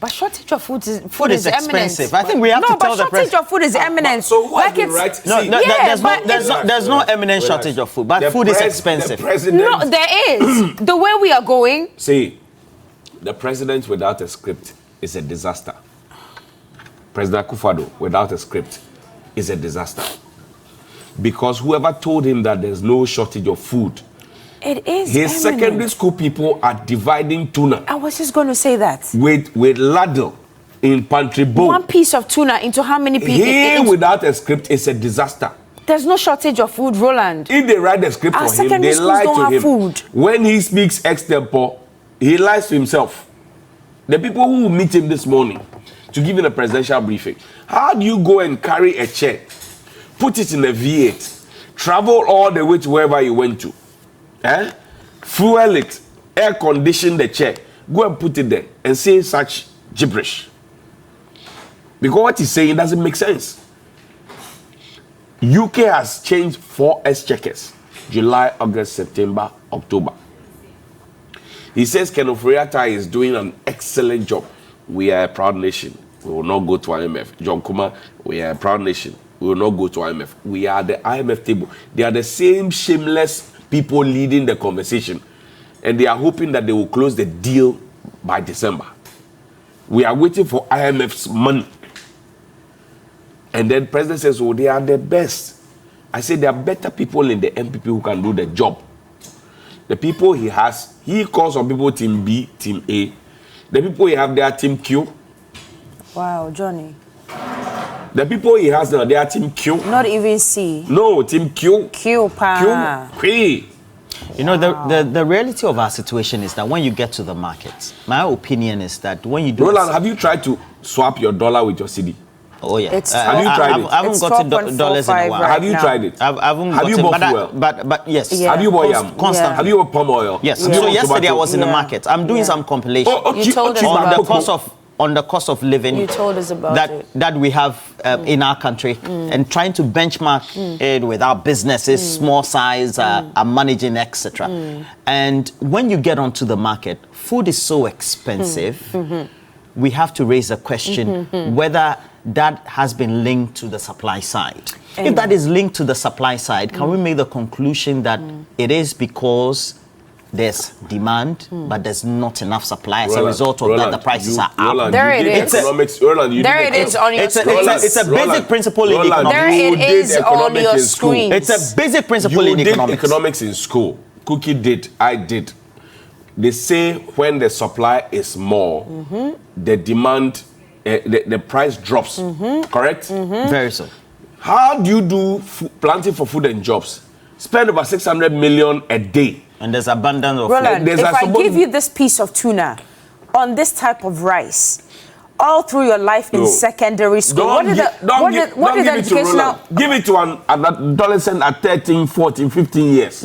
But shortage of food is expensive. Eminent. I think we have to tell the president. Shortage of food is eminent. So who has been right? There's no eminent shortage of food, but food is expensive. No, there is. The way we are going. See, the president without a script is a disaster. President Akufo-Addo without a script is a disaster. Because whoever told him that there's no shortage of food, it is. His secondary school people are dividing tuna. I was just going to say that. With ladle in pantry bowl. One piece of tuna into how many people? He without a script is a disaster. There's no shortage of food, Roland. If they write the script for him, they lie to him. Food. When he speaks extempore, he lies to himself. The people who meet him this morning to give him a presidential briefing, how do you go and carry a chair, put it in a V8, travel all the way to wherever you went to, fuel it, air condition the chair, go and put it there and say such gibberish? Because what he's saying doesn't make sense. UK has changed 4 exchequers: July, August, September, October. He says Ken Ofori-Atta is doing an excellent job. We are a proud nation. We will not go to IMF. John Kuma, we are a proud nation. We will not go to IMF. We are the IMF table. They are the same shameless people leading the conversation. And they are hoping that they will close the deal by December. We are waiting for IMF's money. And then the president says, oh, they are the best. I say there are better people in the MPP who can do the job. The people he has, he calls some people Team B, Team A. The people he have, they are Team Q. Wow, Johnny. The people he has now, they are Team Q. Not even C. No, Team Q. Q, pa. Q. You know, the reality of our situation is that when you get to the market, my opinion is that when you do... Roland, have you tried to swap your dollar with your CD? Oh, yeah. Have you tried it? I haven't gotten dollars in a while. Have you tried it? Have you bought fuel? But yes. Yeah. Have you bought yam? Constantly. Have you bought palm oil? Yes. So yesterday I was in the market. I'm doing some compilation. You told us about on the cost of living. You told us about that we have in our country, and trying to benchmark it with our businesses, small size, managing, etc. And when you get onto the market, food is so expensive. We have to raise a question whether that has been linked to the supply side. If that is linked to the supply side, can we make the conclusion that it is because there's demand, but there's not enough supply as a result of that the prices are up? There it is. There it is on your screen. It's a basic principle in economics. There it is on your screen. It's a basic principle in economics. You did economics in school. Cookie did. I did. They say when the supply is more, the demand, the price drops. Correct? Very so. How do you do planting for food and jobs? Spend over 600 million a day. And there's abundance of Roland, if I give you this piece of tuna on this type of rice, all through your life in secondary school, what did the educational... Give it to an adolescent at 13, 14, 15 years.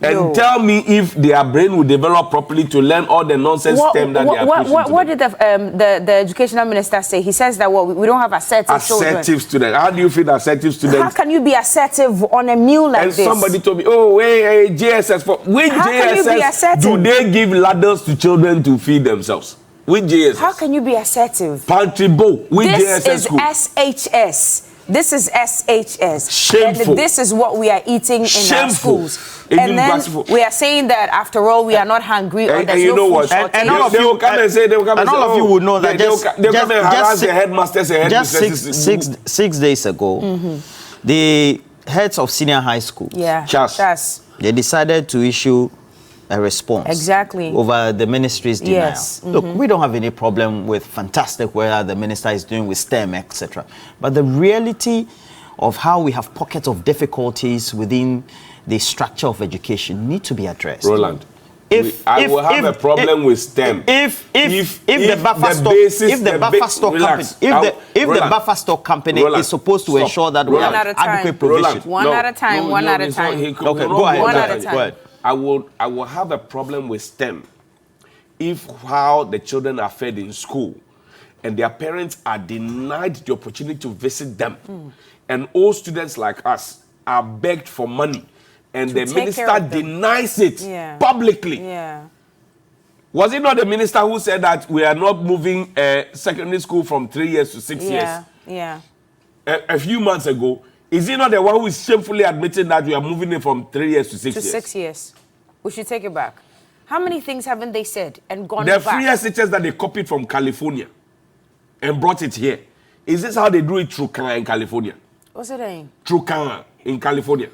And tell me if their brain will develop properly to learn all the nonsense STEM that they are pushing. What did the educational minister say? He says that we don't have assertive children. Assertive students. How do you feel assertive students? How can you be assertive on a meal like this? And somebody told me, oh, hey, JSS. Which JSS do they give ladders to children to feed themselves? Which JSS? How can you be assertive? Pantry bowl. Which JSS This is school? SHS. This is SHS. Shameful. And this is what we are eating in our schools. And then we are saying that after all, we are not hungry or there's you know no what? food shortage. And all of you come and say, they will come and say, all of you would know that they'll come and harass the headmasters and headmistresses. Just 6 days ago, the heads of senior high school, Chas, they decided to issue a response over the ministry's denial. Yes. Look, we don't have any problem with fantastic work the minister is doing with STEM, etc. But the reality of how we have pockets of difficulties within the structure of education need to be addressed. Roland, I will have a problem with STEM if the buffer stock company is supposed to ensure that we have adequate provision. One at a time. Okay, go ahead. I will have a problem with STEM if how the children are fed in school and their parents are denied the opportunity to visit them. And all students like us are begged for money and the minister denies it publicly. Was it not the minister who said that we are not moving secondary school from 3 years to 6 years? Yeah. A few months ago. Is he not the one who is shamefully admitting that we are moving it from 3 years to 6 years? 6 years. We should take it back. How many things haven't they said and gone the back? The free SHS that they copied from California and brought it here. Is this how they do it through Kanga in California? What's it saying? Through Kanga in California.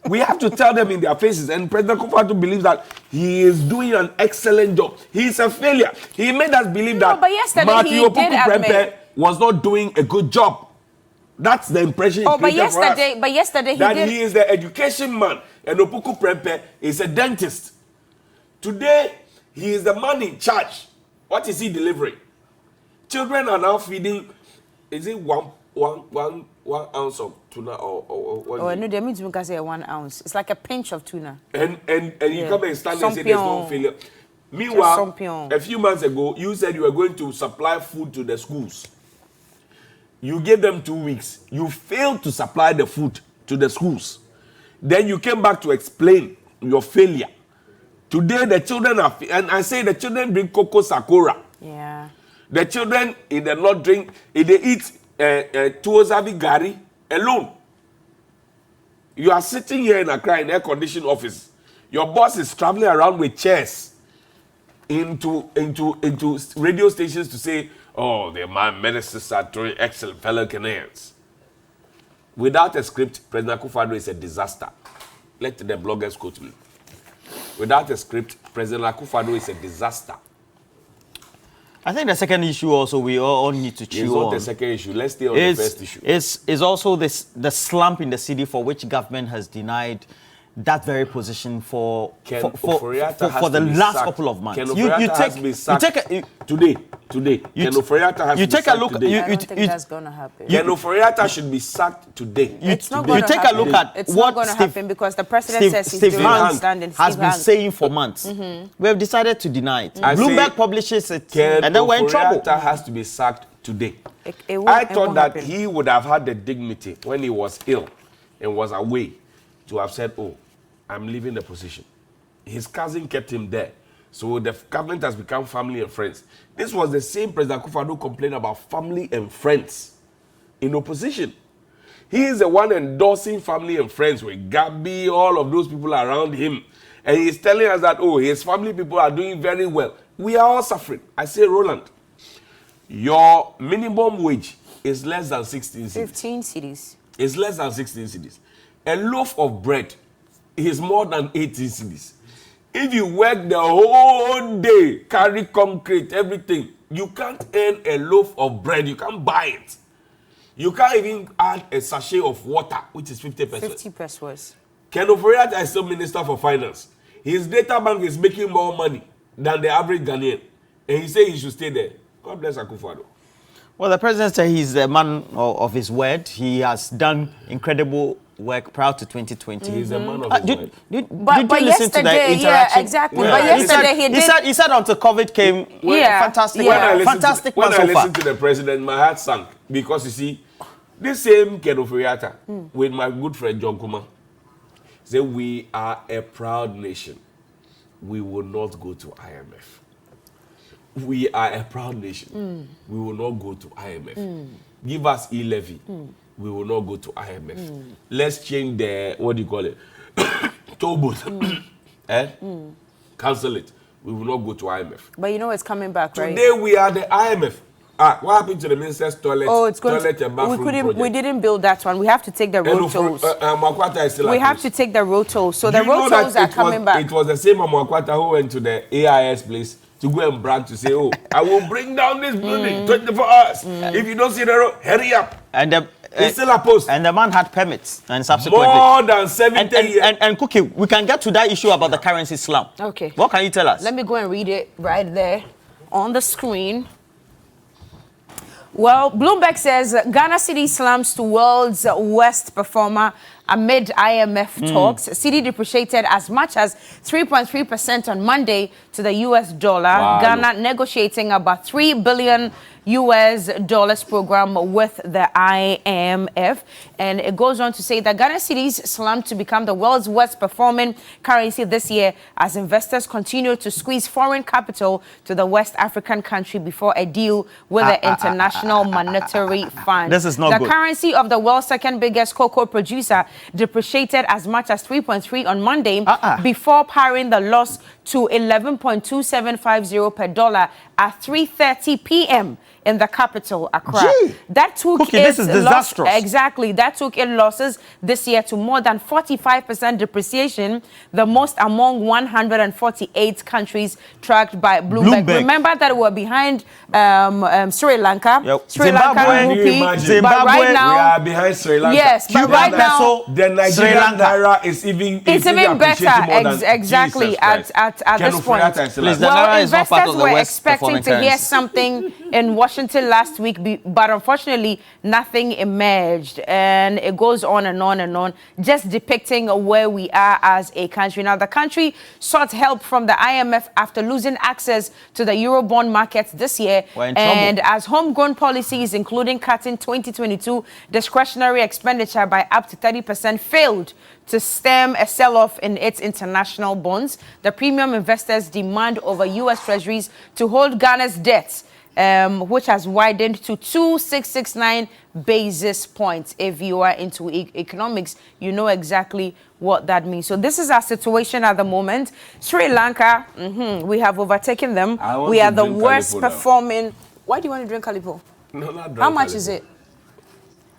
We have to tell them in their faces, and President Akufo-Addo believes that he is doing an excellent job. He is a failure. He made us believe that Matthew Opoku-Prempeh was not doing a good job. That's the impression he created for us. But yesterday he that did. He is the education man, and Opoku-Prempeh is a dentist. Today, he is the man in charge. What is he delivering? Children are now feeding, is it one ounce of tuna or what? Oh, no, they mean to say 1 ounce. It's like a pinch of tuna. And you come and stand and say there's no failure. Meanwhile, a few months ago, you said you were going to supply food to the schools. You gave them 2 weeks. You failed to supply the food to the schools. Then you came back to explain your failure. Today, the children are, and I say the children drink cocoa sakura. Yeah. The children in the north drink, if they eat tuozavi gari alone. You are sitting here in Accra in air-conditioned office. Your boss is traveling around with chairs into radio stations to say, oh, the ministers are doing excellent fellow Canadians. Without a script, President Akufo-Addo is a disaster. Let the bloggers quote me. Without a script, President Akufo-Addo is a disaster. I think the second issue also we all need to chew on. It's not the second issue. Let's stay on the first issue. Is also the slump in the city for which government has denied that very position for the last couple of months. Today. Ken Ofori-Atta has to be sacked today. I don't think that's going to happen. Ken Ofori-Atta should be sacked today. It's not going to happen. Take a look at it's not going to happen because the president says he's doing outstanding. Has been saying for months. We have decided to deny it. Bloomberg publishes it, and then we're in trouble. Ken Ofori-Atta has to be sacked today. I thought that he would have had the dignity when he was ill and was away to have said, oh, I'm leaving the position. His cousin kept him there. So the government has become family and friends. This was the same President Akufo-Addo complained about family and friends in opposition. He is the one endorsing family and friends with Gabi, all of those people around him. And he's telling us that, oh, his family people are doing very well. We are all suffering. I say, Roland, your minimum wage is less than 16 cedis. 15 cedis. It's less than 16 cedis. A loaf of bread is more than 18 cedis. If you work the whole day, carry concrete, everything, you can't earn a loaf of bread. You can't buy it. You can't even add a sachet of water, which is 50 pesos. 50 pesos. Ken Ofori-Atta is still Minister for Finance. His data bank is making more money than the average Ghanaian. And he said he should stay there. God bless Akufo-Addo. Well, the president said he's a man of his word. He has done incredible work prior to 2020. He's a man of his word. Did you listen to the interaction? Yeah, exactly. Yeah. But yesterday he said until COVID came, fantastic. Yeah. Fantastic when I so listened to the president, my heart sank. Because you see, this same Ken Ofori-Atta with my good friend John Kuma said, we are a proud nation. We will not go to IMF. We are a proud nation. We will not go to IMF. Give us e-levy. We will not go to IMF. Let's change the, what do you call it? Towboat. Cancel it. We will not go to IMF. But you know it's coming back, right? Today we are the IMF. What happened to the minister's toilet? Oh, it's going toilet and bathroom project? We didn't build that one. We have to take the road tolls. We have to take the road tolls. So the road tolls are coming back. It was the same Amoakwata who went to the AIS place to go and brag to say, oh, I will bring down this building 24 hours. If you don't see the road, hurry up. And it's still a post. And the man had permits and subsequently. More than 70 years. And Cookie, we can get to that issue about the currency slump. Okay. What can you tell us? Let me go and read it right there on the screen. Well, Bloomberg says Ghana City slumps to world's worst performer amid IMF talks. Cedi depreciated as much as 3.3% on Monday to the US dollar. Wow. Ghana negotiating about $3 billion program with the IMF. And it goes on to say that Ghana cedis slumped to become the world's worst performing currency this year as investors continue to squeeze foreign capital to the West African country before a deal with the International Monetary Fund. This is not the good. Currency of the world's second biggest cocoa producer depreciated as much as 3.3 on Monday before paring the loss to 11.2750 per dollar at 3:30 p.m. in the capital, Accra. Gee. That took this is disastrous. Exactly. That took its losses this year to more than 45% depreciation, the most among 148 countries tracked by Bloomberg. Remember that we're behind Sri Lanka. Yep. Sri Lanka rupee. But right now, we are behind Sri Lanka. Yes, but right now, the Nigerian naira is even better. Exactly at this point. Please, Well, investors were expecting to hear something in Washington last week, but unfortunately, nothing emerged. And it goes on and on and on, just depicting where we are as a country. Now, the country sought help from the IMF after losing access to the Eurobond markets this year. And as homegrown policies, including cutting 2022 discretionary expenditure by up to 30%, failed to stem a sell-off in its international bonds, the premium investors demand over U.S. Treasuries to hold Ghana's debts, which has widened to 2,669 basis points. If you are into economics, you know exactly what that means. So this is our situation at the moment. Sri Lanka, we have overtaken them. We are the worst performing. Why do you want to drink Calipo? No, not drink How much Calipo. is it?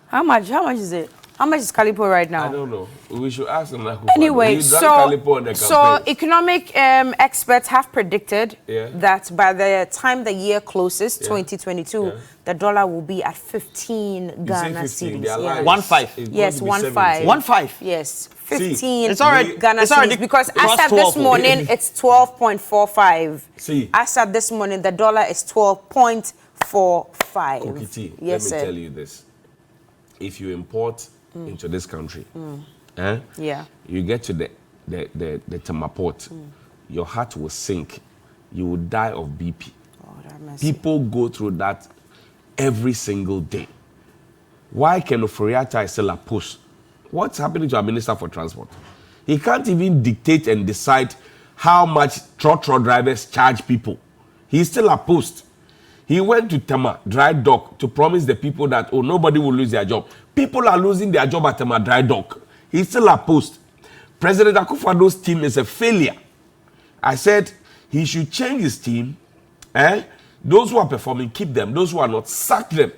How much is it? How much is Calipo right now? I don't know. We should ask them. Anyway, so economic experts have predicted that by the time the year closes, 2022, the dollar will be at 15 Ghana cedis. Yeah. 1.5. Yes, 1.5. 1.5. Yes, 15. It's already Ghana cedis, because as of this morning, it's 12.45. See, as of this morning, the dollar is 12.45. Kokiti, Yes, let me sir. tell you this: if you import into this country, you get to the Tema port, your heart will sink. You will die of BP. People go through that every single day. Why can Oforiatta is still a post? What's happening to our Minister for Transport? He can't even dictate and decide how much trotro drivers charge people. He's still a post. He went to Tema Dry Dock to promise the people that, oh, nobody will lose their job. People are losing their job at Tema Dry Dock. He's still a post. President Akufo-Addo's team is a failure. I said he should change his team. Those who are performing, keep them. Those who are not, sack them.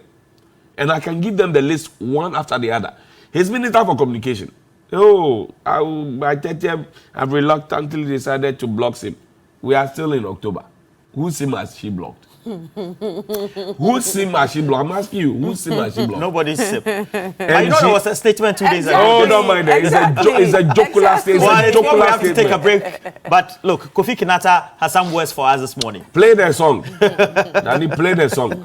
And I can give them the list one after the other. His Minister for Communication. Oh, by 30th, I've reluctantly decided to block him. We are still in October. Whose SIM has she blocked? Whose SIM has she blocked? I'm asking you, whose SIM has she blocked? Nobody's SIM. I know there was a statement 2 days ago. Oh, don't mind that. It's a jocular statement. Well, we have to take a break. But look, Kofi Kinata has some words for us this morning. Play the song. Danny, play the song.